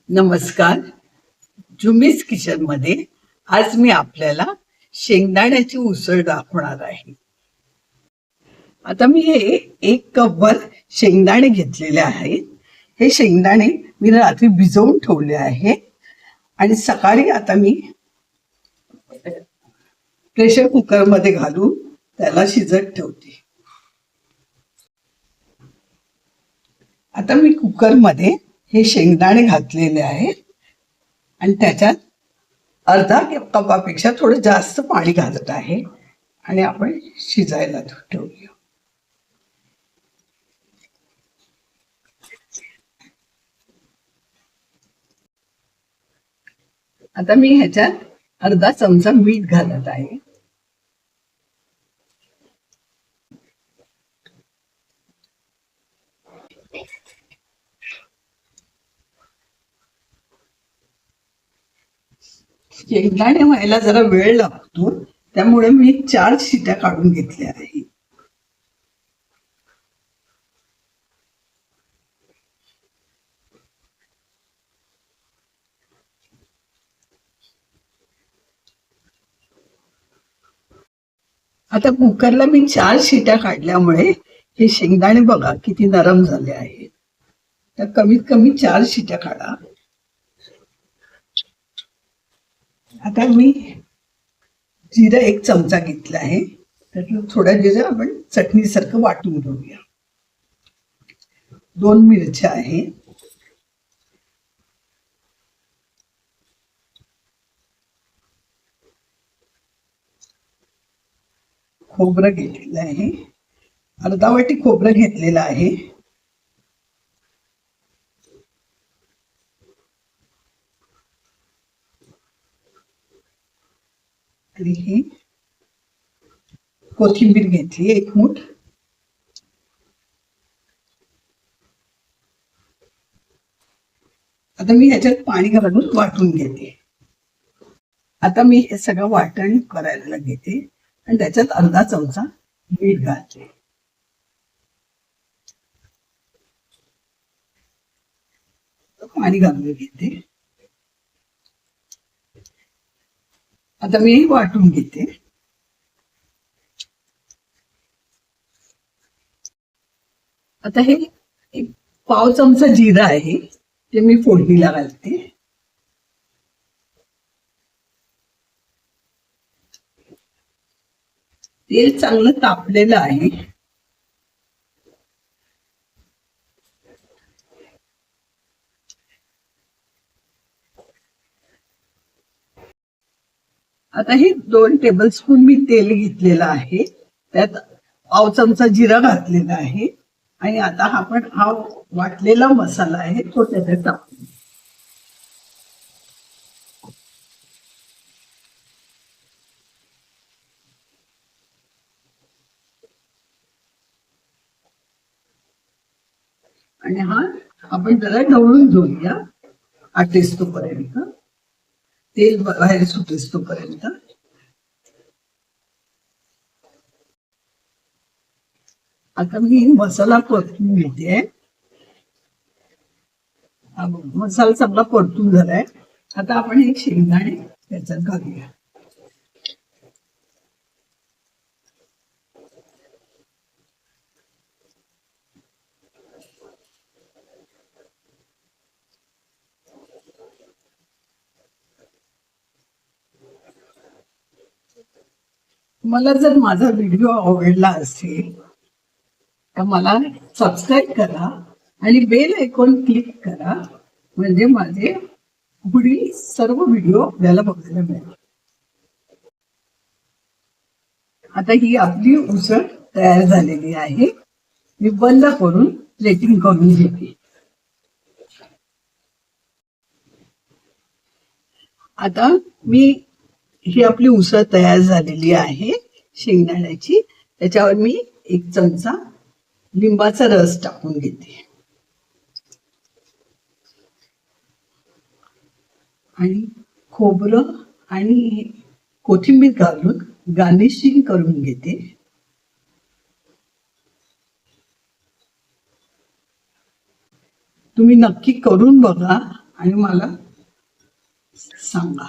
नमस्कार. जुमीज किचन मध्ये आज मी आपल्याला शेंगदाण्याची उसळ दाखवणार आहे. आता मी हे 1 कपवर शेंगदाणे घेतलेले आहेत. हे शेंगदाणे मी रात्री भिजवून ठेवले आहे आणि सकाळी आता मी प्रेशर कुकर मध्ये घालून त्याला शिजत ठेवते. आता मी कुकर मध्ये हे शेंगदाणे घातलेले आहेत आणि त्याच्यात अर्धा कपापेक्षा थोडं जास्त पाणी घालत आहे आणि आपण शिजायला ठेवूया. आता मी ह्याच्यात अर्धा चमचा मीठ घालत आहे. शेंगदाणे व्हायला जरा वेळ लागतो, त्यामुळे मी 4 शिट्या काढून घेतल्या आहे. आता कुकरला मी 4 शिट्या काढल्यामुळे हे शेंगदाणे बघा किती नरम झाले आहेत. तर कमीत कमी 4 शिट्या काढा. आता मी जिरं 1 चमचा घेतला आहे. त्यातलं थोडं जिरं आपण चटणीसारखं वाटून घेऊया. 2 मिरच्या आहे. खोबरं घेतलेलं आहे. अर्धा वाटी खोबरं घेतलेलं आहे. आणि ही कोथिंबीर घेतली 1 मूठ. आता मी ह्याच्यात पाणी घालून वाटून घेते. आता मी हे सगळं वाटण करायला घेते आणि त्याच्यात अर्धा चमचा मीठ घालते. पाणी घालून घेते. आता मी वाटून घेते. आता हे 1 पाव चमचा जिरं आहे ते मी फोडणीला घालते. तेल चांगलं तापलेलं आहे. आता हे 2 टेबलस्पून मी तेल घेतलेलं आहे. त्यात पाव चमचा जिरा घातलेला आहे आणि आता आपण हा वाटलेला मसाला आहे तो त्याच्यात टाकू. आणि हा आपण जरा ढवळून घेऊया आटेस तोपर्यंत, तेल बाहेर सुटेस तोपर्यंत. आता मी मसाला परतून घेते. मसाला चांगला परतून झालाय. आता आपण हे शेंगदाणे त्याच्यात घालूया. मला जर माझा व्हिडिओ आवडला असेल तर मला सबस्क्राईब करा आणि बेल आयकॉन क्लिक करा, म्हणजे माझे पुढील सर्व व्हिडिओ आपल्याला बघायला मिळेल. आता ही आपली उसळ तयार झालेली आहे. मी बंद करून प्लेटिंग करून घेते. आता मी ही आपली उसळ तयार झालेली आहे शेंगदाण्याची. त्याच्यावर मी 1 चमचा लिंबाचा रस टाकून घेते आणि खोबरं आणि कोथिंबीर घालून गार्निशिंग करून घेते. तुम्ही नक्की करून बघा आणि मला सांगा.